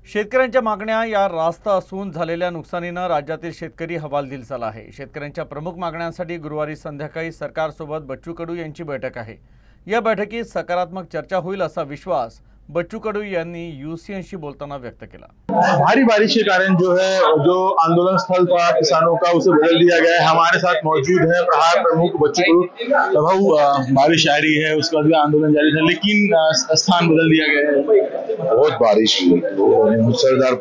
शेतकऱ्यांच्या मागण्या या रास्त असून झालेल्या नुकसानीनं राज्यातील शेतकरी हवालदिल झाला आहे। शेतकऱ्यांच्या प्रमुख मागण्यांसाठी गुरुवारी संध्याकाळी सरकारसोबत बच्चू कडू यांची बैठक आहे। या बैठकीत सकारात्मक चर्चा होईल असा विश्वास बच्चू कडू यांनी यूसीएनशी बोलताना व्यक्त केला। भारी बारिश के कारण जो आंदोलन स्थल था किसानों का उसे बदल दिया गया है। हमारे साथ मौजूद है प्रहार प्रमुख बच्चू कडू। भाऊ, बारिश आ रही है, उसके बाद भी आंदोलन जारी था, लेकिन स्थान बदल दिया गया है। बहुत बारिश हुई, मुसलधार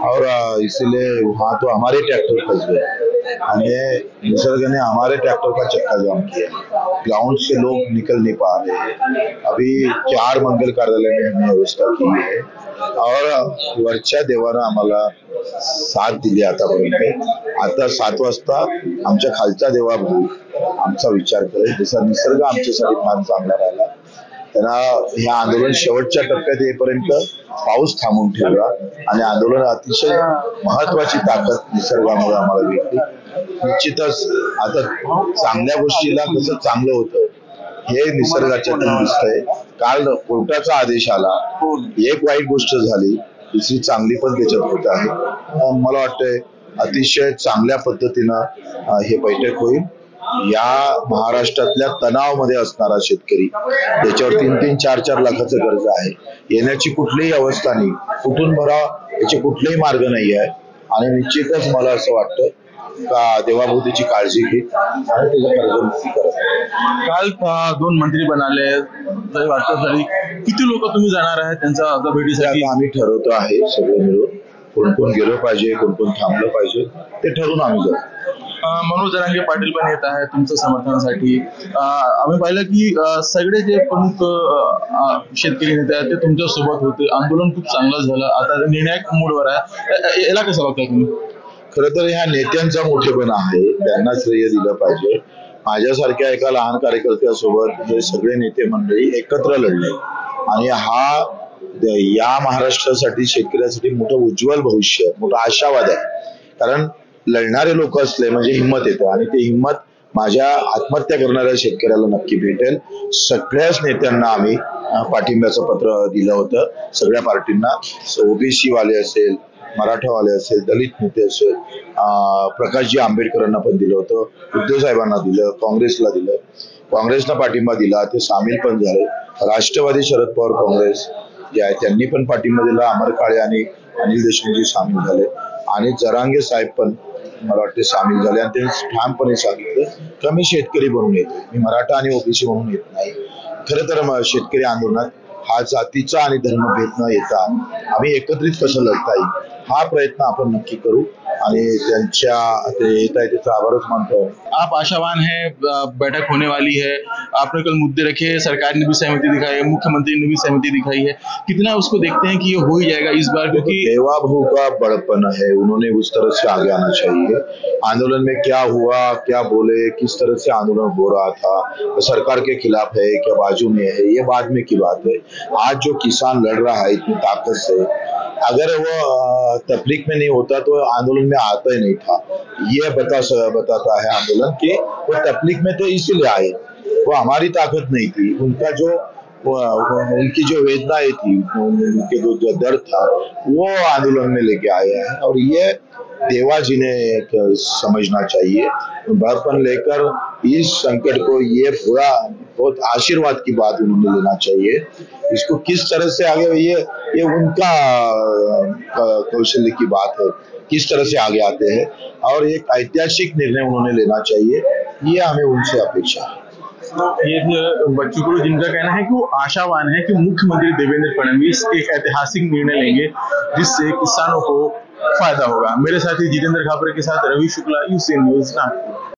और इसलिए वहाँ तो हमारे ट्रैक्टर फंस गए। हमें निसर्ग ने हमारे ट्रैक्टर का चक्का जाम किया। ग्राउंड से लोग निकल नहीं पा रहे हैं। अभी 4 मंगल कार्यालय में हमने व्यवस्था की है और वरच्या देवानं आम्हाला साथ दिली आतापर्यंत। आता 7 वाजता आमच्या खालचा देवा भाऊ आमचा विचार करेल, जसा निसर्ग आमच्यासाठी फार चांगला राहिला। त्यांना हे आंदोलन शेवटच्या टप्प्यात येईपर्यंत पाऊस थांबून ठेवला आणि आंदोलन अतिशय महत्वाची ताकद निसर्गामुळे आम्हाला भेटली। निश्चितच आता चांगल्या गोष्टीला कसं चांगलं होतं हे निसर्गाच्यातून दिसतंय। काल कोर्टाचा आदेश आला, एक वाईट गोष्ट झाली, दुसरी चांगली पण त्याच्यात होत आहे। मला वाटतंय अतिशय चांगल्या पद्धतीनं हे बैठक होईल। या महाराष्ट्रातल्या तणावामध्ये असणारा शेतकरी त्याच्यावर 3-3, 4-4 लाखाचं कर्ज आहे, येण्याची कुठलीही अवस्था नाही, कुठून भरावा याचे कुठलेही मार्ग नाही आहे आणि निश्चितच मला असं वाटतं का देवाभूतीची काळजी घेत आणि त्याचं कर्जमुक्ती करत। काल 2 मंत्री बनाले, किती लोक तुम्ही जाणार आहे त्यांचा भेटीसाठी? आम्ही ठरवतो आहे सगळे मिळून, कोण कोण गेलो पाहिजे, कोण कोण थांबलं पाहिजे ते ठरवून आम्ही जाऊ। मनोज जरांगे पाटील पण येत आहे तुमच्या समर्थनासाठी। आम्ही पाहिलं की सगळे जे प्रमुख शेतकरी नेते आहेत ते तुमच्या सोबत होते, आंदोलन खूप चांगलं झालं, आता निर्णायक मोडवर आहे, याला कसं बघता तुम्ही? खरं तर ह्या नेत्यांचा मोठेपणा आहे, त्यांना श्रेय दिलं पाहिजे। माझ्यासारख्या एका लहान कार्यकर्त्यासोबत हे सगळे नेते मंडळी एकत्र लढले आणि या महाराष्ट्रासाठी शेतकऱ्यासाठी मोठं उज्ज्वल भविष्य, मोठा आशावाद आहे। कारण लढणारे लोक असले म्हणजे हिंमत येतं आणि ते हिंमत माझ्या आत्महत्या करणाऱ्या शेतकऱ्याला नक्की भेटेल। सगळ्याच नेत्यांना आम्ही पाठिंब्याचं पत्र दिलं होतं, सगळ्या पार्टींना, ओबीसी वाले असेल, मराठावाले असेल, दलित नेते असेल, प्रकाशजी आंबेडकरांना पण दिलं होतं, उद्धव साहेबांना दिलं, काँग्रेसला दिलं, काँग्रेसला पाठिंबा दिला, ते सामील पण झाले। राष्ट्रवादी शरद पवार काँग्रेस जे आहे त्यांनी पण पाठिंबा दिला, अमर काळे आणि अनिल देशमुखजी सामील झाले आणि जरांगे साहेब पण मला वाटते सामील झाले आणि त्यांनी ठामपणे सांगितलं की मी शेतकरी बनून येतो, मी मराठा आणि ओबीसी म्हणून येत नाही। खरं तर शेतकरी आंदोलनात हा जातीचा आणि धर्मभेद न येता आम्ही एकत्रित कसं लढता येईल हा प्रयत्न आपण नक्की करू आणि त्यांच्या येत आहे त्याचा आभारच मानतो। आप आशावान है, बैठक होने वाली है, आपने कल मुद्दे रखे, सरकार ने भी सहमति दिखाई है, मुख्यमंत्री ने भी सहमति दिखाई है, कितना उसको देखते हैं कि ये हो ही जाएगा इस बार? क्योंकि देवाभू का बड़पन है, उन्होंने उस तरह से आगे आना चाहिए। आंदोलन में क्या हुआ, क्या बोले, किस तरह से आंदोलन हो रहा था, सरकार के खिलाफ है क्या बाजू में है, ये बाद में की बात है। आज जो किसान लड़ रहा है इतनी ताकत से, अगर वो तफरीक में नहीं होता तो आंदोलन में आता ही नहीं था। ये बताता है आंदोलन कि वो तफरीक में तो इसीलिए आए, वो हमारी ताकत नहीं थी, उनका जो उनकी जो वेदनाएं थी, उनके जो दर्द था वो आंदोलन में लेके आए हैं और ये देवा जी ने समझना चाहिए। बड़पन लेकर इस संकट को ये पूरा बहुत आशीर्वाद की बात उन्होंने लेना चाहिए। इसको किस तरह से आगे ये उनका कौशल्य की बात है, किस तरह से आगे आते हैं और एक ऐतिहासिक निर्णय उन्होंने लेना चाहिए, ये हमें उनसे अपेक्षा है। ये बच्चू कडू जिनका कहना है कि वो आशावान है कि मुख्यमंत्री देवेंद्र फडणवीस एक ऐतिहासिक निर्णय लेंगे जिससे किसानों को फायदा होगा। मेरे साथी जितेंद्र खापरे के साथ रवि शुक्ला, यूसीएन न्यूज़, नागपुर।